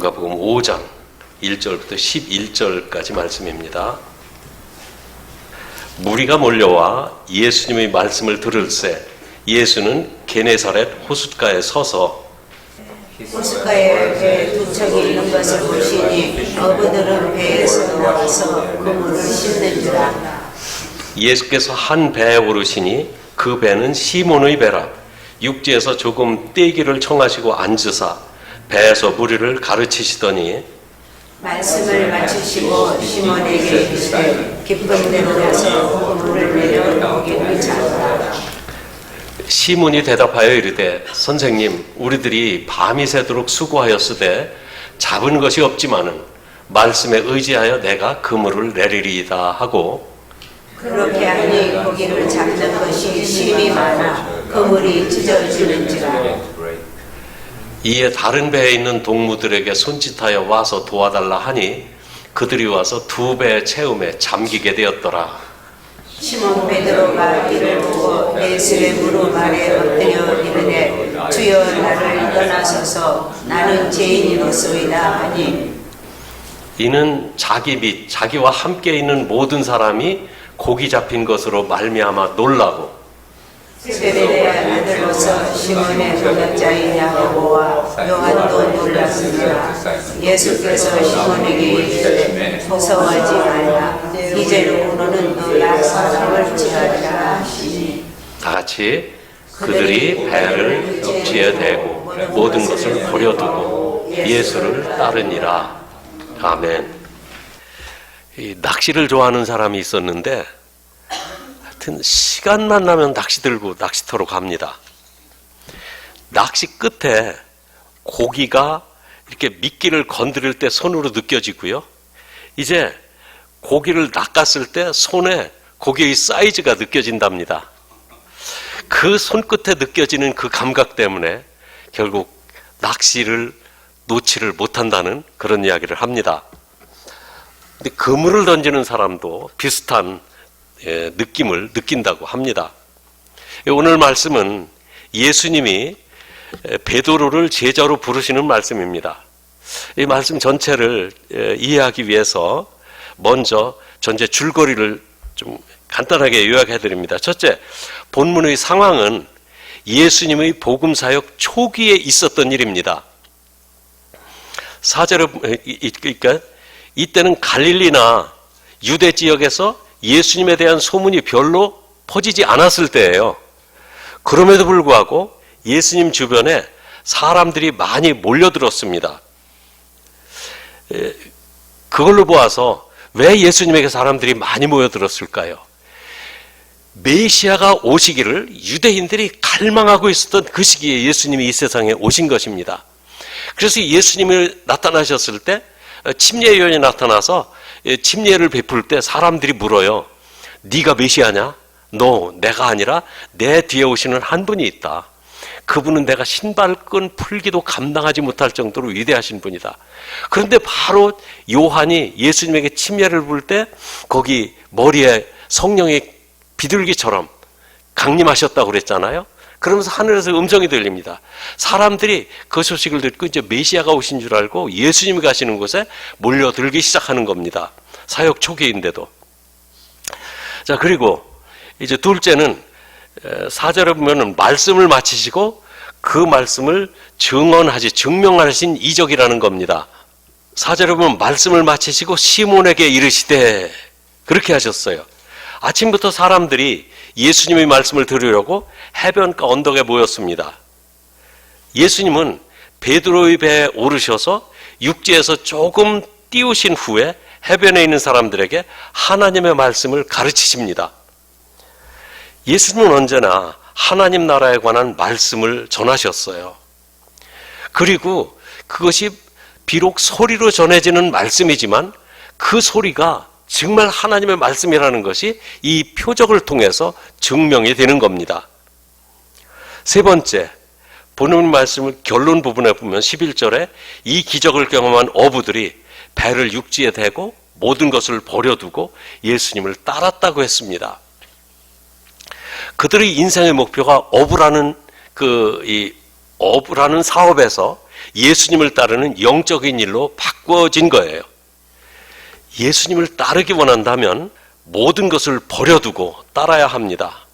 누가복음 5장 1절부터 11절까지 말씀입니다. 무리가 몰려와 예수님의 말씀을 들을새 예수는 게네사렛 호숫가에 서서 호숫가에 배 두 척이 있는 것을 보시니 어부들은 배에서 나와서 그물을 씻는지라. 예수께서 한 배에 오르시니 그 배는 시몬의 배라. 육지에서 조금 떼기를 청하시고 앉으사 배에서 무리를 가르치시더니 말씀을 마치시고 시몬에게 이르시되 깊은 데로 가서 그물을 내려 고기를 잡으라. 시몬이 대답하여 이르되 선생님 우리들이 밤이 새도록 수고하였으되 잡은 것이 없지만은 말씀에 의지하여 내가 그물을 내리리이다 하고 그렇게 하니 고기를 잡는 것이 심히 많아 그물이 찢어지는지라. 이에 다른 배에 있는 동무들에게 손짓하여 와서 도와달라 하니 그들이 와서 두 배의 채움에 잠기게 되었더라. 시몬 베드로가 이를 보고 예수의 무릎 아래 엎드려 이르되 주여 나를 떠나소서 나는 죄인이로소이다 하니 이는 자기 및 자기와 함께 있는 모든 사람이 고기 잡힌 것으로 말미암아 놀라고 세베대의 아들로서 시몬의 동역자인 야고보와 요한도 놀랐으나 예수께서 시몬에게 이르시되 무서워하지 말라 이제로 너는 너의 사람을 취하리라 하시니 다 같이 그들이 배를 육지에 대고 모든 것을 버려두고 예수를 따르니라. 아멘. 이 낚시를 좋아하는 사람이 있었는데 하여튼 시간만 나면 낚시 들고 낚시터로 갑니다. 낚시 끝에 고기가 이렇게 미끼를 건드릴 때 손으로 느껴지고요. 이제 고기를 낚았을 때 손에 고기의 사이즈가 느껴진답니다. 그 손끝에 느껴지는 그 감각 때문에 결국 낚시를 놓지를 못한다는 그런 이야기를 합니다. 근데 그물을 던지는 사람도 비슷한 느낌을 느낀다고 합니다. 오늘 말씀은 예수님이 베드로를 제자로 부르시는 말씀입니다. 이 말씀 전체를 이해하기 위해서 먼저 전체 줄거리를 좀 간단하게 요약해 드립니다. 첫째, 본문의 상황은 예수님의 복음 사역 초기에 있었던 일입니다. 4절에 그러니까 이때는 갈릴리나 유대 지역에서 예수님에 대한 소문이 별로 퍼지지 않았을 때예요. 그럼에도 불구하고 예수님 주변에 사람들이 많이 몰려들었습니다. 그걸로 보아서 왜 예수님에게 사람들이 많이 모여들었을까요? 메시아가 오시기를 유대인들이 갈망하고 있었던 그 시기에 예수님이 이 세상에 오신 것입니다. 그래서 예수님이 나타나셨을 때 침례 요한이 나타나서 침례를 베풀 때 사람들이 물어요. 네가 메시아냐? 내가 아니라 내 뒤에 오시는 한 분이 있다. 그분은 내가 신발끈 풀기도 감당하지 못할 정도로 위대하신 분이다. 그런데 바로 요한이 예수님에게 침례를 부을 때 거기 머리에 성령이 비둘기처럼 강림하셨다고 그랬잖아요. 그러면서 하늘에서 음성이 들립니다. 사람들이 그 소식을 듣고 이제 메시아가 오신 줄 알고 예수님이 가시는 곳에 몰려들기 시작하는 겁니다. 사역 초기인데도. 자, 그리고 이제 둘째는 4절에 보면은 말씀을 마치시고 그 말씀을 증명하신 이적이라는 겁니다. 4절에 보면 말씀을 마치시고 시몬에게 이르시되 그렇게 하셨어요. 아침부터 사람들이 예수님의 말씀을 들으려고 해변가 언덕에 모였습니다. 예수님은 베드로의 배에 오르셔서 육지에서 조금 띄우신 후에 해변에 있는 사람들에게 하나님의 말씀을 가르치십니다. 예수님은 언제나 하나님 나라에 관한 말씀을 전하셨어요. 그리고 그것이 비록 소리로 전해지는 말씀이지만 그 소리가 정말 하나님의 말씀이라는 것이 이 표적을 통해서 증명이 되는 겁니다. 세 번째, 본문 말씀을 결론 부분에 보면 11절에 이 기적을 경험한 어부들이 배를 육지에 대고 모든 것을 버려두고 예수님을 따랐다고 했습니다. 그들의 인생의 목표가 어부라는 사업에서 예수님을 따르는 영적인 일로 바꿔진 거예요. 예수님을 따르기 원한다면 모든 것을 버려두고 따라야 합니다.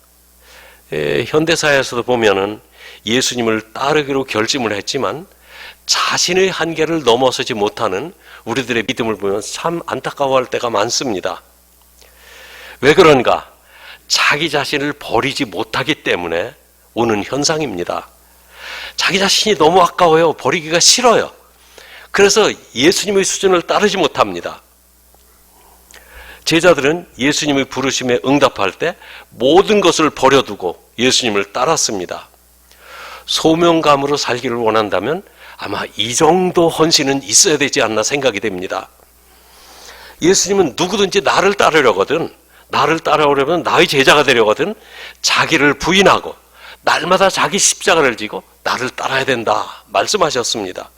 현대사회에서도 보면은 예수님을 따르기로 결심을 했지만 자신의 한계를 넘어서지 못하는 우리들의 믿음을 보면 참 안타까워할 때가 많습니다. 왜 그런가? 자기 자신을 버리지 못하기 때문에 오는 현상입니다. 자기 자신이 너무 아까워요. 버리기가 싫어요. 그래서 예수님의 수준을 따르지 못합니다. 제자들은 예수님의 부르심에 응답할 때 모든 것을 버려두고 예수님을 따랐습니다. 소명감으로 살기를 원한다면 아마 이 정도 헌신은 있어야 되지 않나 생각이 됩니다. 예수님은 누구든지 나를 따르려거든, 나를 따라오려면 나의 제자가 되려거든 자기를 부인하고 날마다 자기 십자가를 지고 나를 따라야 된다 말씀하셨습니다.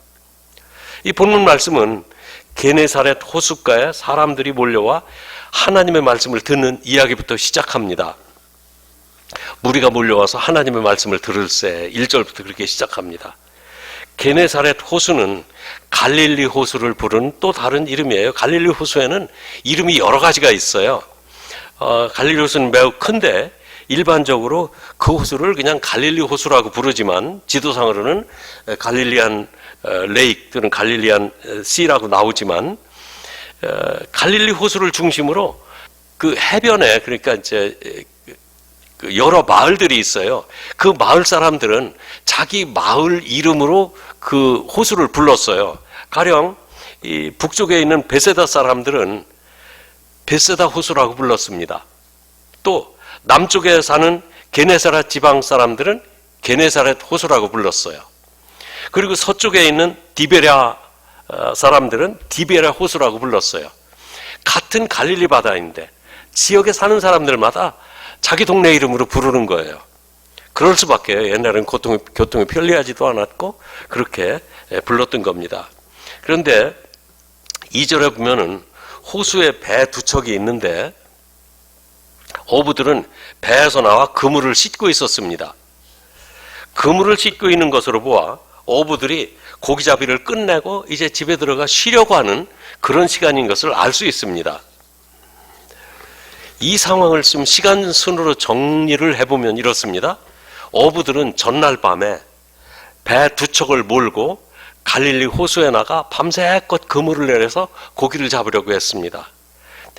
이 본문 말씀은 게네사렛 호숫가에 사람들이 몰려와 하나님의 말씀을 듣는 이야기부터 시작합니다. 무리가 몰려와서 하나님의 말씀을 들을새 1절부터 그렇게 시작합니다. 게네사렛 호수는 갈릴리 호수를 부르는 또 다른 이름이에요. 갈릴리 호수에는 이름이 여러 가지가 있어요. 갈릴리 호수는 매우 큰데 일반적으로 그 호수를 그냥 갈릴리 호수라고 부르지만 지도상으로는 갈릴리안 레이크 또는 갈릴리안 씨라고 나오지만 갈릴리 호수를 중심으로 그 해변에 그러니까 이제 여러 마을들이 있어요. 그 마을 사람들은 자기 마을 이름으로 그 호수를 불렀어요. 가령 이 북쪽에 있는 베세다 사람들은 베세다 호수라고 불렀습니다. 또 남쪽에 사는 게네사렛 지방 사람들은 게네사렛 호수라고 불렀어요. 그리고 서쪽에 있는 디베랴 사람들은 디베랴 호수라고 불렀어요. 같은 갈릴리 바다인데 지역에 사는 사람들마다 자기 동네 이름으로 부르는 거예요. 그럴 수밖에. 옛날에는 교통이 편리하지도 않았고 그렇게 불렀던 겁니다. 그런데 2절에 보면은 호수에 배 두 척이 있는데 어부들은 배에서 나와 그물을 씻고 있었습니다. 그물을 씻고 있는 것으로 보아 어부들이 고기잡이를 끝내고 이제 집에 들어가 쉬려고 하는 그런 시간인 것을 알 수 있습니다. 이 상황을 좀 시간 순으로 정리를 해보면 이렇습니다. 어부들은 전날 밤에 배 두 척을 몰고 갈릴리 호수에 나가 밤새껏 그물을 내려서 고기를 잡으려고 했습니다.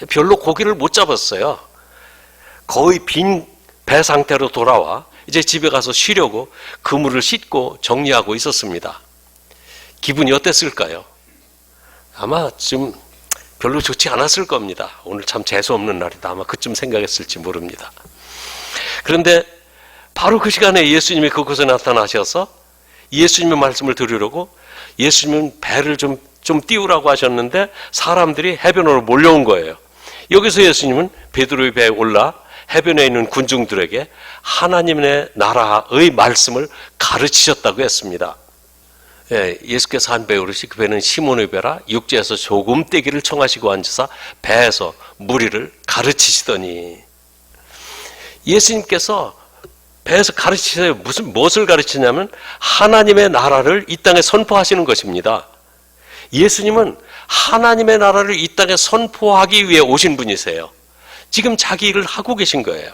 별로 고기를 못 잡았어요. 거의 빈 배 상태로 돌아와 이제 집에 가서 쉬려고 그물을 씻고 정리하고 있었습니다. 기분이 어땠을까요? 아마 좀 별로 좋지 않았을 겁니다. 오늘 참 재수없는 날이다. 아마 그쯤 생각했을지 모릅니다. 그런데 바로 그 시간에 예수님이 그곳에 나타나셔서 예수님의 말씀을 들으려고 예수님은 배를 좀 띄우라고 하셨는데 사람들이 해변으로 몰려온 거예요. 여기서 예수님은 베드로의 배에 올라 해변에 있는 군중들에게 하나님의 나라의 말씀을 가르치셨다고 했습니다. 예수께서 한 배 오르시 그 배는 시몬의 배라 육지에서 조금 떼기를 청하시고 앉으사 배에서 무리를 가르치시더니 예수님께서 배에서 가르치세요. 무엇을 가르치냐면 하나님의 나라를 이 땅에 선포하시는 것입니다. 예수님은 하나님의 나라를 이 땅에 선포하기 위해 오신 분이세요. 지금 자기 일을 하고 계신 거예요.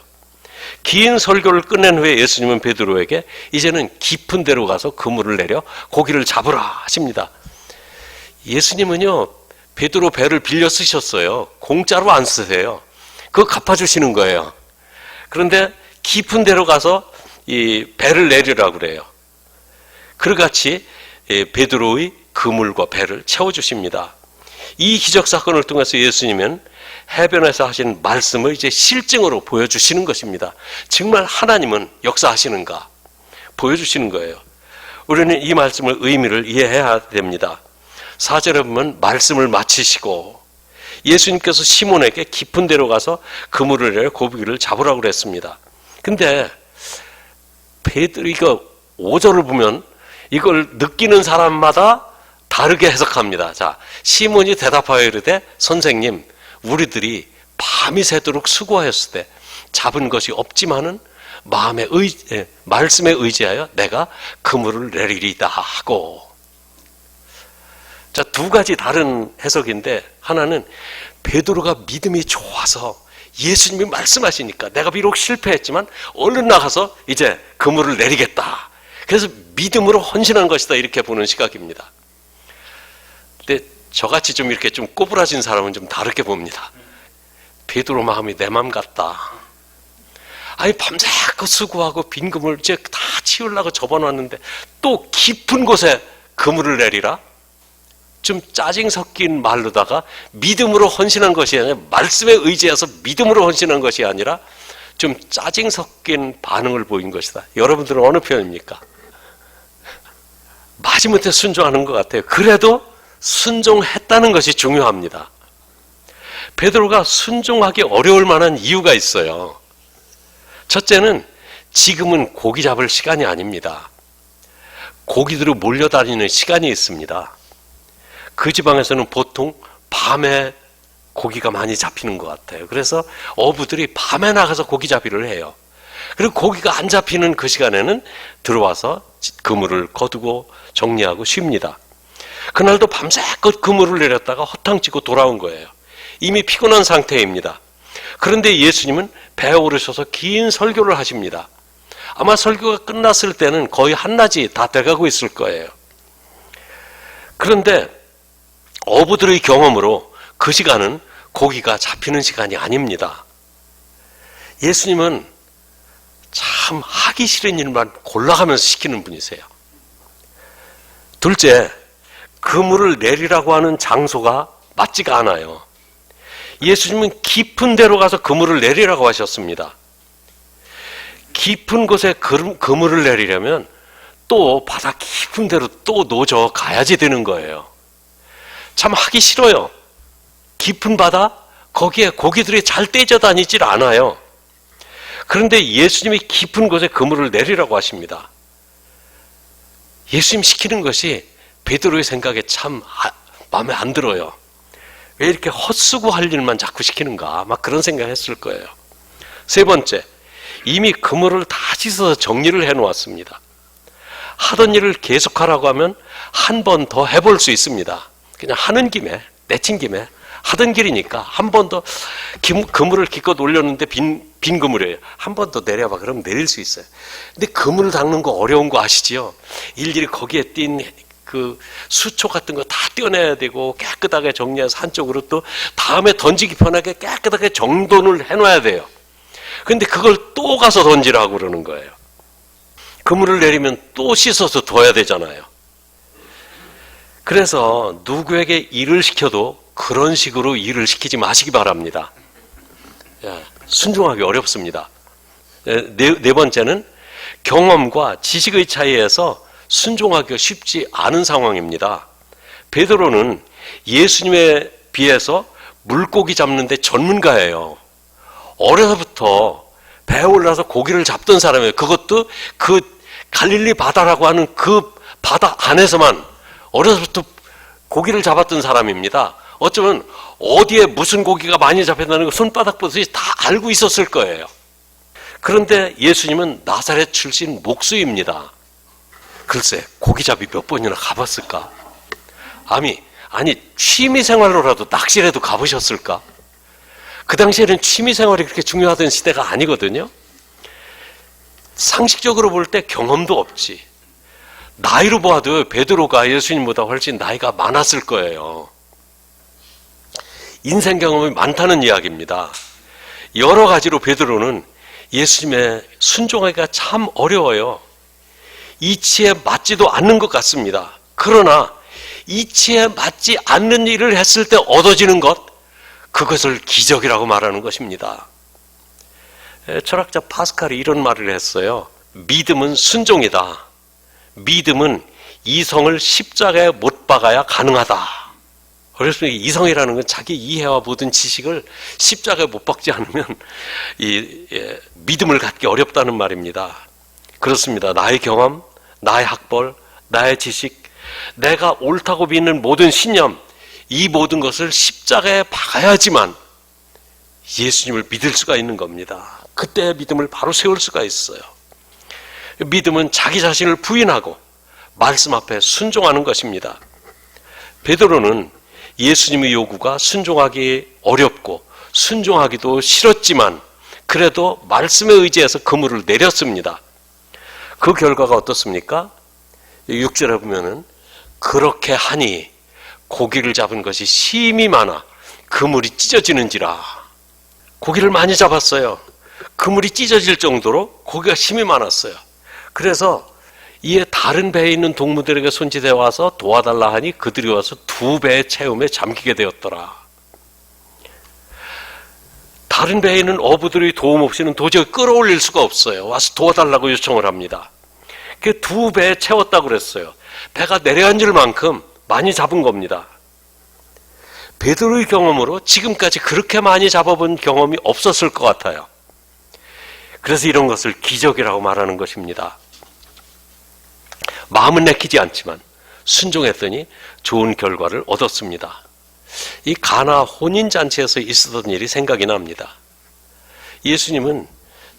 긴 설교를 끝낸 후에 예수님은 베드로에게 이제는 깊은 데로 가서 그물을 내려 고기를 잡으라 하십니다. 예수님은요 베드로 배를 빌려 쓰셨어요. 공짜로 안 쓰세요. 그거 갚아주시는 거예요. 그런데 깊은 데로 가서 이 배를 내리라고 그래요. 그같이 베드로의 그물과 배를 채워주십니다. 이 기적 사건을 통해서 예수님은 해변에서 하신 말씀을 이제 실증으로 보여주시는 것입니다. 정말 하나님은 역사하시는가 보여주시는 거예요. 우리는 이 말씀의 의미를 이해해야 됩니다. 4절에 보면 말씀을 마치시고 예수님께서 시몬에게 깊은 데로 가서 그물을 내려 고기를 잡으라고 그랬습니다. 근데 베드로 이거 5절을 보면 이걸 느끼는 사람마다 다르게 해석합니다. 자, 시몬이 대답하여 이르되 선생님 우리들이 밤이 새도록 수고하였을 때 잡은 것이 없지만은 말씀에 의지하여 내가 그물을 내리리다 하고 자, 두 가지 다른 해석인데, 하나는 베드로가 믿음이 좋아서 예수님이 말씀하시니까 내가 비록 실패했지만 얼른 나가서 이제 그물을 내리겠다. 그래서 믿음으로 헌신한 것이다, 이렇게 보는 시각입니다. 근데 저같이 좀 이렇게 좀 꼬부라진 사람은 좀 다르게 봅니다. 베드로 마음이 내 마음 같다. 아니, 밤새껏 수고하고 빈 그물 이제 다 치우려고 접어놨는데 또 깊은 곳에 그물을 내리라? 좀 짜증 섞인 말로다가 믿음으로 헌신한 것이 아니라, 말씀에 의지해서 믿음으로 헌신한 것이 아니라 좀 짜증 섞인 반응을 보인 것이다. 여러분들은 어느 편입니까? 마지못해 순종하는 것 같아요. 그래도 순종했다는 것이 중요합니다. 베드로가 순종하기 어려울 만한 이유가 있어요. 첫째는 지금은 고기 잡을 시간이 아닙니다. 고기들이 몰려다니는 시간이 있습니다. 그 지방에서는 보통 밤에 고기가 많이 잡히는 것 같아요. 그래서 어부들이 밤에 나가서 고기 잡이를 해요. 그리고 고기가 안 잡히는 그 시간에는 들어와서 그물을 거두고 정리하고 쉽니다. 그날도 밤새껏 그물을 내렸다가 허탕치고 돌아온 거예요. 이미 피곤한 상태입니다. 그런데 예수님은 배에 오르셔서 긴 설교를 하십니다. 아마 설교가 끝났을 때는 거의 한낮이 다 돼가고 있을 거예요. 그런데 어부들의 경험으로 그 시간은 고기가 잡히는 시간이 아닙니다. 예수님은 참 하기 싫은 일만 골라가면서 시키는 분이세요. 둘째, 그물을 내리라고 하는 장소가 맞지가 않아요. 예수님은 깊은 데로 가서 그물을 내리라고 하셨습니다. 깊은 곳에 그물을 내리려면 또 바다 깊은 데로 또 노져 가야지 되는 거예요. 참 하기 싫어요. 깊은 바다, 거기에 고기들이 잘 떼져 다니질 않아요. 그런데 예수님이 깊은 곳에 그물을 내리라고 하십니다. 예수님 시키는 것이 베드로의 생각에 참 마음에 안 들어요. 왜 이렇게 헛수고할 일만 자꾸 시키는가, 막 그런 생각했을 거예요. 세 번째, 이미 그물을 다 씻어서 정리를 해놓았습니다. 하던 일을 계속하라고 하면 한 번 더 해볼 수 있습니다. 그냥 하는 김에, 내친 김에 하던 길이니까 한 번 더 그물을 기껏 올렸는데 빈 그물이에요. 한 번 더 내려봐. 그럼 내릴 수 있어요. 근데 그물을 닦는 거 어려운 거 아시지요? 일일이 거기에 띈 그 수초 같은 거 다 떼어내야 되고 깨끗하게 정리해서 한쪽으로 또 다음에 던지기 편하게 깨끗하게 정돈을 해놔야 돼요. 근데 그걸 또 가서 던지라고 그러는 거예요. 그물을 내리면 또 씻어서 둬야 되잖아요. 그래서 누구에게 일을 시켜도 그런 식으로 일을 시키지 마시기 바랍니다. 순종하기 어렵습니다. 네 번째는 경험과 지식의 차이에서 순종하기가 쉽지 않은 상황입니다. 베드로는 예수님에 비해서 물고기 잡는 데 전문가예요. 어려서부터 배에 올라서 고기를 잡던 사람이에요. 그것도 그 갈릴리 바다라고 하는 그 바다 안에서만 어려서부터 고기를 잡았던 사람입니다. 어쩌면 어디에 무슨 고기가 많이 잡혔다는 거 손바닥 보듯이 다 알고 있었을 거예요. 그런데 예수님은 나사렛 출신 목수입니다. 글쎄, 고기잡이 몇 번이나 가봤을까? 아니 취미생활로라도 낚시라도 가보셨을까? 그 당시에는 취미생활이 그렇게 중요하던 시대가 아니거든요. 상식적으로 볼 때 경험도 없지. 나이로 보아도 베드로가 예수님보다 훨씬 나이가 많았을 거예요. 인생 경험이 많다는 이야기입니다. 여러 가지로 베드로는 예수님의 순종하기가 참 어려워요. 이치에 맞지도 않는 것 같습니다. 그러나 이치에 맞지 않는 일을 했을 때 얻어지는 것, 그것을 기적이라고 말하는 것입니다. 철학자 파스칼이 이런 말을 했어요. 믿음은 순종이다. 믿음은 이성을 십자가에 못 박아야 가능하다. 그래서 이성이라는 건 자기 이해와 모든 지식을 십자가에 못 박지 않으면 믿음을 갖기 어렵다는 말입니다. 그렇습니다. 나의 경험, 나의 학벌, 나의 지식, 내가 옳다고 믿는 모든 신념, 이 모든 것을 십자가에 박아야지만 예수님을 믿을 수가 있는 겁니다. 그때 믿음을 바로 세울 수가 있어요. 믿음은 자기 자신을 부인하고 말씀 앞에 순종하는 것입니다. 베드로는 예수님의 요구가 순종하기 어렵고 순종하기도 싫었지만 그래도 말씀에 의지해서 그물을 내렸습니다. 그 결과가 어떻습니까? 6절에 보면은 그렇게 하니 고기를 잡은 것이 심히 많아 그물이 찢어지는지라. 고기를 많이 잡았어요. 그물이 찢어질 정도로 고기가 심히 많았어요. 그래서 이에 다른 배에 있는 동무들에게 손짓해 와서 도와달라 하니 그들이 와서 2배의 채움에 잠기게 되었더라. 다른 배에 있는 어부들의 도움 없이는 도저히 끌어올릴 수가 없어요. 와서 도와달라고 요청을 합니다. 그 2배에 채웠다고 그랬어요. 배가 내려앉을 만큼 많이 잡은 겁니다. 베드로의 경험으로 지금까지 그렇게 많이 잡아본 경험이 없었을 것 같아요. 그래서 이런 것을 기적이라고 말하는 것입니다. 마음은 내키지 않지만 순종했더니 좋은 결과를 얻었습니다. 이 가나 혼인잔치에서 있었던 일이 생각이 납니다. 예수님은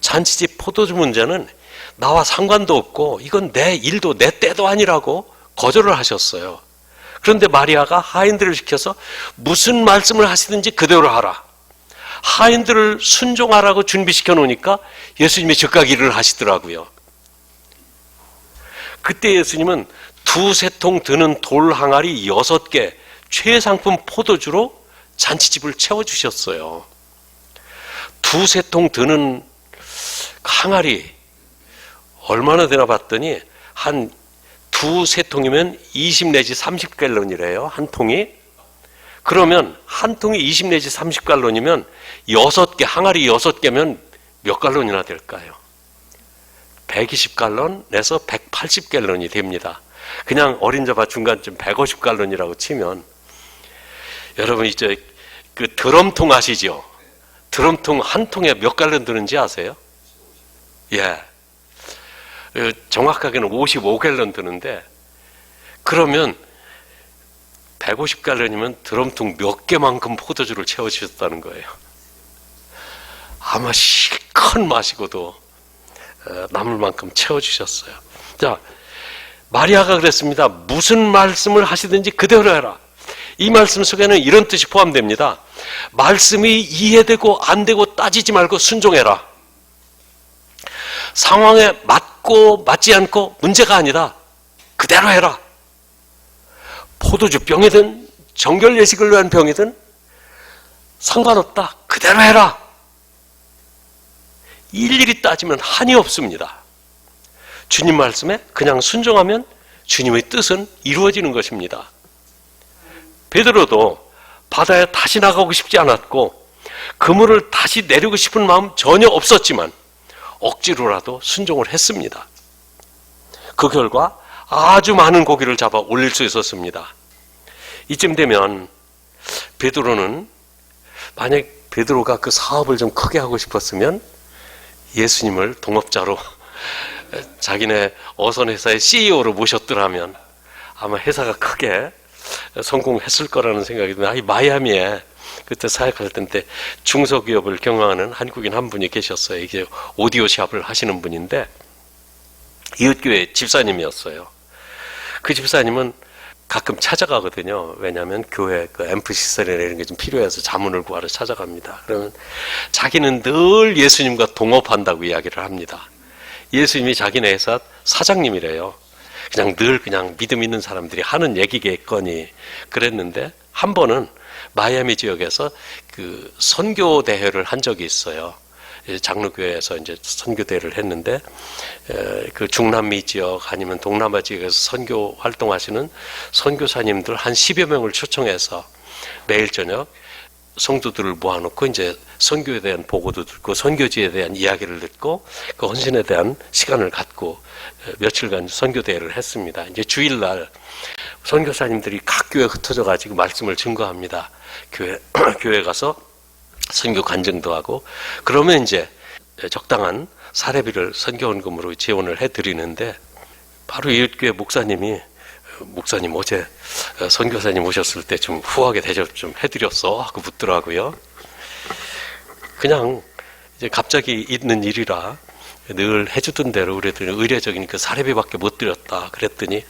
잔치집 포도주 문제는 나와 상관도 없고 이건 내 일도 내 때도 아니라고 거절을 하셨어요. 그런데 마리아가 하인들을 시켜서 무슨 말씀을 하시든지 그대로 하라. 하인들을 순종하라고 준비시켜 놓으니까 예수님이 즉각 일을 하시더라고요. 그때 예수님은 2-3통 드는 돌 항아리 6개 최상품 포도주로 잔치집을 채워주셨어요. 2-3통 드는 항아리 얼마나 되나 봤더니 한 2-3통이면 20 내지 30갈론이래요. 한 통이. 그러면 한 통이 20 내지 30갈론이면 6개, 항아리 6개면 몇 갈론이나 될까요? 120갈론에서 180갈론이 됩니다. 그냥 어린 자바 중간쯤 150갈론이라고 치면 여러분 이제 그 드럼통 아시죠? 드럼통 한 통에 몇 갈론 드는지 아세요? 예. 정확하게는 55갈론 드는데 그러면 150갈론이면 드럼통 몇 개만큼 포도주를 채워주셨다는 거예요. 아마 실컷 마시고도 남을 만큼 채워주셨어요. 자, 마리아가 그랬습니다. 무슨 말씀을 하시든지 그대로 해라. 이 말씀 속에는 이런 뜻이 포함됩니다. 말씀이 이해되고 안 되고 따지지 말고 순종해라. 상황에 맞고 맞지 않고 문제가 아니다. 그대로 해라. 포도주 병이든 정결 예식을 위한 병이든 상관없다. 그대로 해라. 일일이 따지면 한이 없습니다. 주님 말씀에 그냥 순종하면 주님의 뜻은 이루어지는 것입니다. 베드로도 바다에 다시 나가고 싶지 않았고 그물을 다시 내리고 싶은 마음 전혀 없었지만 억지로라도 순종을 했습니다. 그 결과 아주 많은 고기를 잡아 올릴 수 있었습니다. 이쯤 되면 베드로는 만약 베드로가 그 사업을 좀 크게 하고 싶었으면 예수님을 동업자로 자기네 어선회사의 CEO로 모셨더라면 아마 회사가 크게 성공했을 거라는 생각이 듭니다. 이 마이애미에 그때 사역할 때 중소기업을 경영하는 한국인 한 분이 계셨어요. 이게 오디오 샵을 하시는 분인데 이웃교회 집사님이었어요. 그 집사님은 가끔 찾아가거든요. 왜냐하면 교회 그 앰프 시설이나 이런 게 좀 필요해서 자문을 구하러 찾아갑니다. 그러면 자기는 늘 예수님과 동업한다고 이야기를 합니다. 예수님이 자기네 회사 사장님이래요. 그냥 늘 그냥 믿음 있는 사람들이 하는 얘기겠거니 그랬는데 한 번은 마이애미 지역에서 그 선교 대회를 한 적이 있어요. 장로교회에서 이제 선교 대회를 했는데 그 중남미 지역 아니면 동남아 지역에서 선교 활동하시는 선교사님들 한 10여 명을 초청해서 매일 저녁 성도들을 모아놓고 이제 선교에 대한 보고도 듣고 선교지에 대한 이야기를 듣고 그 헌신에 대한 시간을 갖고 며칠간 선교 대회를 했습니다. 이제 주일날 선교사님들이 각 교회 흩어져 가지고 말씀을 증거합니다. 교회 가서 선교 간증도 하고 그러면 이제 적당한 사례비를 선교원금으로 지원을 해드리는데 바로 이웃교회 목사님이 목사님 어제 선교사님 오셨을 때 좀 후하게 대접 좀 해드렸어 하고 묻더라고요. 그냥 이제 갑자기 있는 일이라 늘 해주던 대로 그랬더니 의례적이니까 사례비밖에 못 드렸다. 그랬더니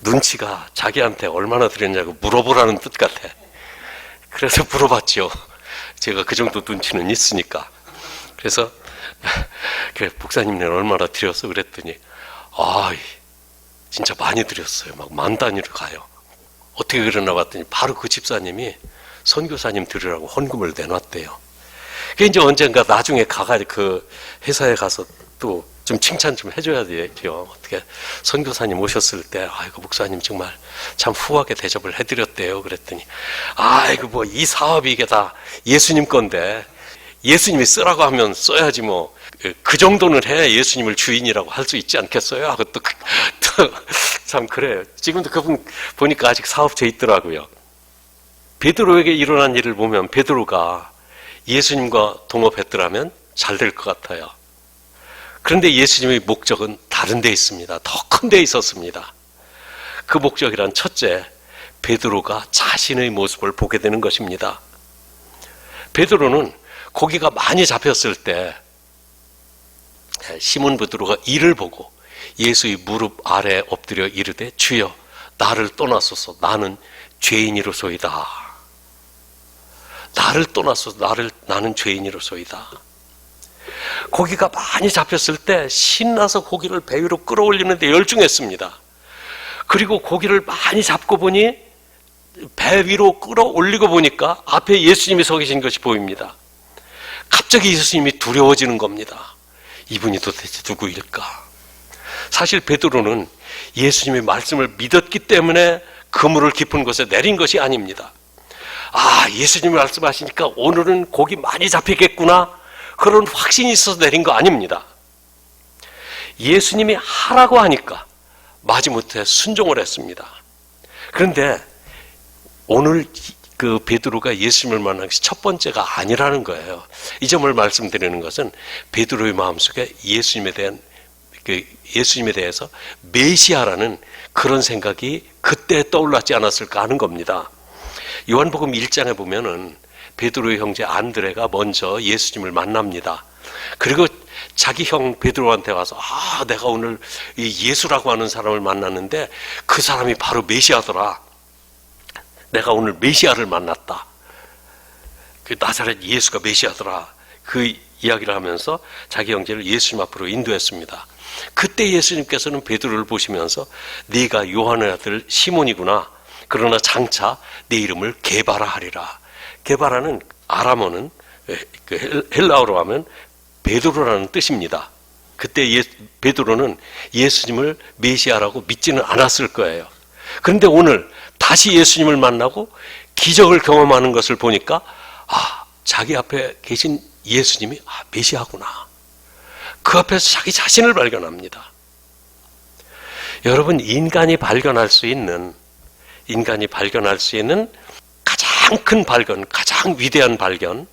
눈치가 자기한테 얼마나 드렸냐고 물어보라는 뜻 같아. 그래서 물어봤죠. 제가 그 정도 눈치는 있으니까. 그래서 그래, 목사님네는 얼마나 드렸어? 그랬더니 진짜 많이 드렸어요. 막 만 단위로 가요. 어떻게 그러나 봤더니 바로 그 집사님이 선교사님 드리라고 헌금을 내놨대요. 그 이제 언젠가 나중에 그 회사에 가서 또 좀 칭찬 좀 해줘야 되죠. 어떻게 선교사님 오셨을 때 아이고 목사님 정말 참 후하게 대접을 해드렸대요. 그랬더니 아이고 뭐 이 사업이 이게 다 예수님 건데 예수님이 쓰라고 하면 써야지 뭐 그 정도는 해야 예수님을 주인이라고 할 수 있지 않겠어요? 하고 또 참 그래요. 지금도 그분 보니까 아직 사업체 있더라고요. 베드로에게 일어난 일을 보면 베드로가 예수님과 동업했더라면 잘 될 것 같아요. 그런데 예수님의 목적은 다른 데 있습니다. 더 큰 데 있었습니다. 그 목적이란 첫째, 베드로가 자신의 모습을 보게 되는 것입니다. 베드로는 고기가 많이 잡혔을 때 시몬 베드로가 이를 보고 예수의 무릎 아래 엎드려 이르되 주여 나를 떠나소서 나는 죄인이로소이다. 나를 떠나소서 나는 죄인이로소이다. 고기가 많이 잡혔을 때 신나서 고기를 배 위로 끌어올리는데 열중했습니다. 그리고 고기를 많이 잡고 보니 배 위로 끌어올리고 보니까 앞에 예수님이 서 계신 것이 보입니다. 갑자기 예수님이 두려워지는 겁니다. 이분이 도대체 누구일까? 사실 베드로는 예수님의 말씀을 믿었기 때문에 그물을 깊은 곳에 내린 것이 아닙니다. 예수님이 말씀하시니까 오늘은 고기 많이 잡히겠구나 그런 확신이 있어서 내린 거 아닙니다. 예수님이 하라고 하니까 마지못해 순종을 했습니다. 그런데 오늘 그 베드로가 예수님을 만난 것이 첫 번째가 아니라는 거예요. 이 점을 말씀드리는 것은 베드로의 마음속에 예수님에 대해서 메시아라는 그런 생각이 그때 떠올랐지 않았을까 하는 겁니다. 요한복음 1장에 보면은 베드로의 형제 안드레가 먼저 예수님을 만납니다. 그리고 자기 형 베드로한테 와서 내가 오늘 이 예수라고 하는 사람을 만났는데 그 사람이 바로 메시아더라. 내가 오늘 메시아를 만났다. 그 나사렛 예수가 메시아더라. 그 이야기를 하면서 자기 형제를 예수님 앞으로 인도했습니다. 그때 예수님께서는 베드로를 보시면서 네가 요한의 아들 시몬이구나. 그러나 장차 네 이름을 게바라 하리라. 게바라는 아람어는 헬라어로 하면 베드로라는 뜻입니다. 그때 베드로는 예수님을 메시아라고 믿지는 않았을 거예요. 그런데 오늘 다시 예수님을 만나고 기적을 경험하는 것을 보니까 자기 앞에 계신 예수님이 메시아구나. 그 앞에서 자기 자신을 발견합니다. 여러분, 인간이 발견할 수 있는 가장 큰 발견, 가장 위대한 발견,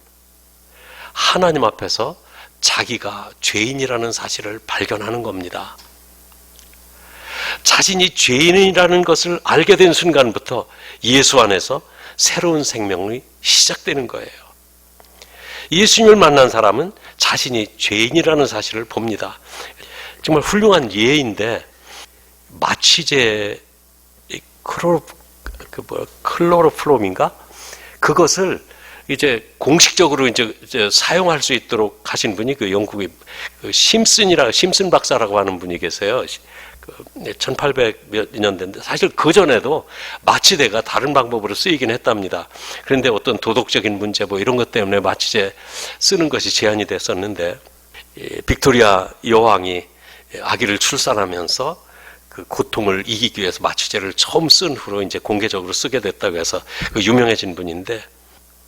하나님 앞에서 자기가 죄인이라는 사실을 발견하는 겁니다. 자신이 죄인이라는 것을 알게 된 순간부터 예수 안에서 새로운 생명이 시작되는 거예요. 예수님을 만난 사람은 자신이 죄인이라는 사실을 봅니다. 정말 훌륭한 예인데 마취제 클로로플롬인가? 그것을 이제 공식적으로 이제 사용할 수 있도록 하신 분이 그 영국의 심슨 박사라고 하는 분이 계세요. 1800몇 년대인데 사실 그 전에도 마취제가 다른 방법으로 쓰이긴 했답니다. 그런데 어떤 도덕적인 문제 이런 것 때문에 마취제 쓰는 것이 제한이 됐었는데 빅토리아 여왕이 아기를 출산하면서 그 고통을 이기기 위해서 마취제를 처음 쓴 후로 이제 공개적으로 쓰게 됐다고 해서 그 유명해진 분인데,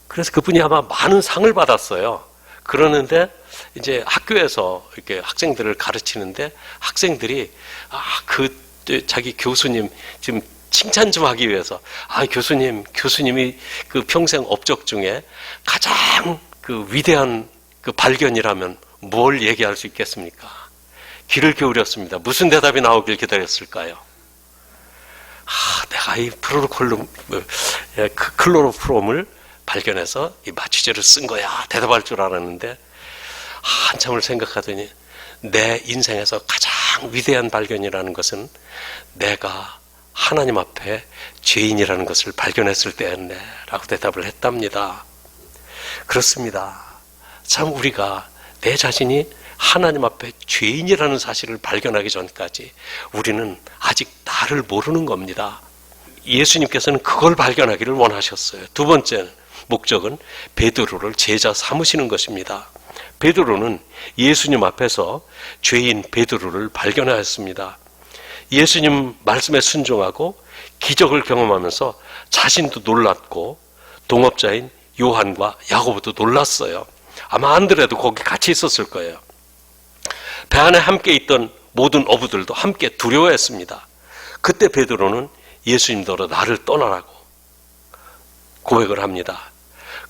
그래서 그분이 아마 많은 상을 받았어요. 그러는데 이제 학교에서 이렇게 학생들을 가르치는데 학생들이 자기 교수님 지금 칭찬 좀 하기 위해서 교수님이 그 평생 업적 중에 가장 그 위대한 그 발견이라면 뭘 얘기할 수 있겠습니까? 귀를 기울였습니다. 무슨 대답이 나오길 기다렸을까요? 내가 이 클로로프롬을 발견해서 이 마취제를 쓴 거야. 대답할 줄 알았는데 한참을 생각하더니 내 인생에서 가장 위대한 발견이라는 것은 내가 하나님 앞에 죄인이라는 것을 발견했을 때였네 라고 대답을 했답니다. 그렇습니다. 참 우리가 내 자신이 하나님 앞에 죄인이라는 사실을 발견하기 전까지 우리는 아직 나를 모르는 겁니다. 예수님께서는 그걸 발견하기를 원하셨어요. 두 번째 목적은 베드로를 제자 삼으시는 것입니다. 베드로는 예수님 앞에서 죄인 베드로를 발견하였습니다. 예수님 말씀에 순종하고 기적을 경험하면서 자신도 놀랐고 동업자인 요한과 야고보도 놀랐어요. 아마 안드레도 거기 같이 있었을 거예요. 배 안에 함께 있던 모든 어부들도 함께 두려워했습니다. 그때 베드로는 예수님더러 나를 떠나라고 고백을 합니다.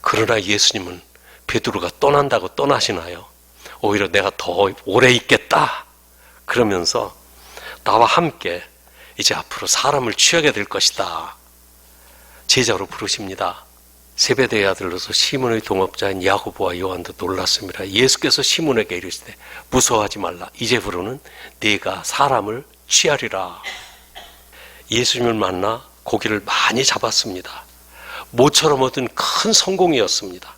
그러나 예수님은 베드로가 떠난다고 떠나시나요? 오히려 내가 더 오래 있겠다 그러면서 나와 함께 이제 앞으로 사람을 취하게 될 것이다 제자로 부르십니다. 세베대의 아들로서 시몬의 동업자인 야고보와 요한도 놀랐습니다. 예수께서 시몬에게 이르시되 무서워하지 말라. 이제부로는 네가 사람을 취하리라. 예수님을 만나 고기를 많이 잡았습니다. 모처럼 얻은 큰 성공이었습니다.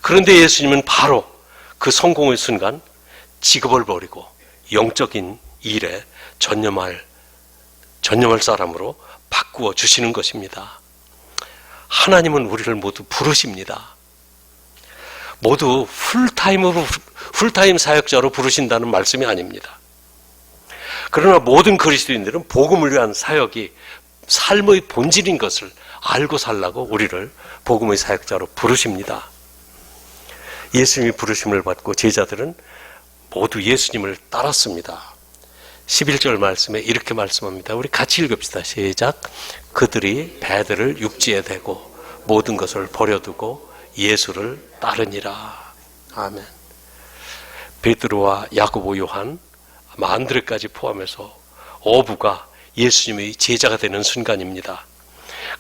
그런데 예수님은 바로 그 성공의 순간 직업을 버리고 영적인 일에 전념할 사람으로 바꾸어 주시는 것입니다. 하나님은 우리를 모두 부르십니다. 모두 풀타임 사역자로 부르신다는 말씀이 아닙니다. 그러나 모든 그리스도인들은 복음을 위한 사역이 삶의 본질인 것을 알고 살라고 우리를 복음의 사역자로 부르십니다. 예수님이 부르심을 받고 제자들은 모두 예수님을 따랐습니다. 11절 말씀에 이렇게 말씀합니다. 우리 같이 읽읍시다. 시작. 그들이 배들을 육지에 대고 모든 것을 버려두고 예수를 따르니라. 아멘. 베드로와 야고보, 요한, 아마 안드레까지 포함해서 어부가 예수님의 제자가 되는 순간입니다.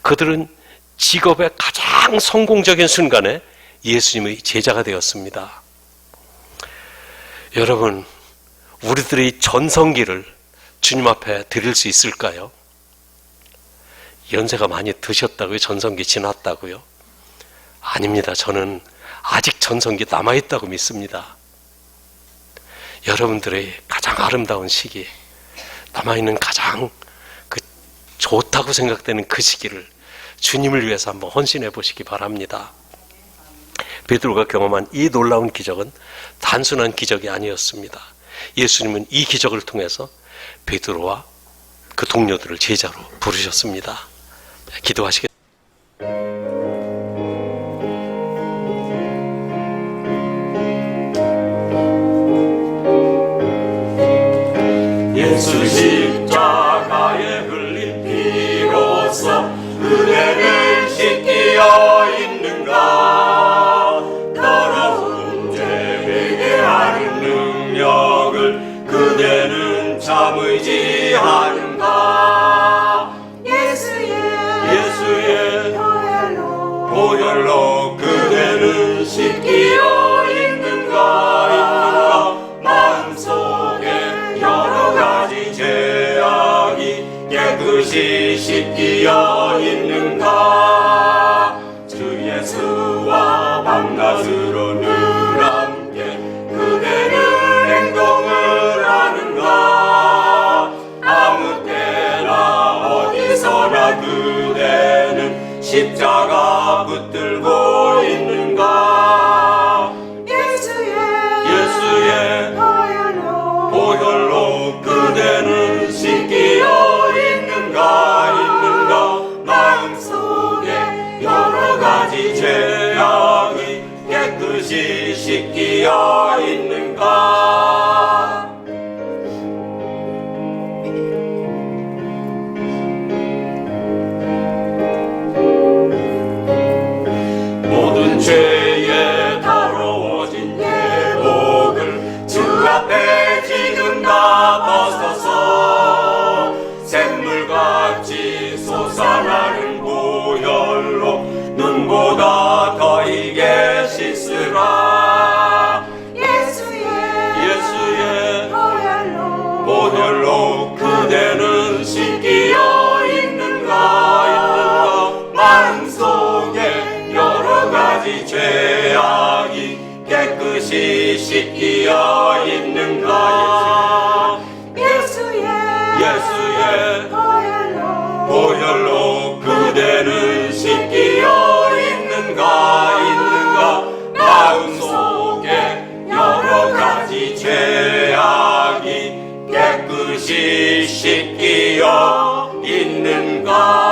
그들은 직업의 가장 성공적인 순간에 예수님의 제자가 되었습니다. 여러분, 우리들의 전성기를 주님 앞에 드릴 수 있을까요? 연세가 많이 드셨다고요? 전성기 지났다고요? 아닙니다. 저는 아직 전성기 남아있다고 믿습니다. 여러분들의 가장 아름다운 시기, 남아있는 가장 좋다고 생각되는 그 시기를 주님을 위해서 한번 헌신해 보시기 바랍니다. 베드로가 경험한 이 놀라운 기적은 단순한 기적이 아니었습니다. 예수님은 이 기적을 통해서 베드로와 그 동료들을 제자로 부르셨습니다. 기도하시겠습니다. 예수 십자가에 흘린 피로써 은혜를 씻기어 있는가. 더러운 죄 회개하는 능력을 그대는 참 의지하는가. 예수의 보혈로 그대는 씻기어 있는가. 마음속에 여러 가지 죄악이 깨끗이 씻기어 있는가. 주 예수와 밤낮으로 늘 함께 그대는 행동을 하는가. 아무 때나 어디서나 그대는 십자가 붙들고 있는가. 예수의 보혈로 그대는 씻기어 있는가. 마음속에 여러 가지 죄악이 깨끗이 씻기어 있는가. 모든 죄에 더러워진 예복을 주 앞에 지금 다 벗어서 샘물같이 솟아나는 보혈로 눈보다 더 이게 씻으라. 속에 여러 가지 죄악이 깨끗이 씻기어 있는가? 예수의 보혈로 그대는 씻기어 있는가? 마음 속에 여러 가지 죄악이 깨끗이 씻기어 있는가?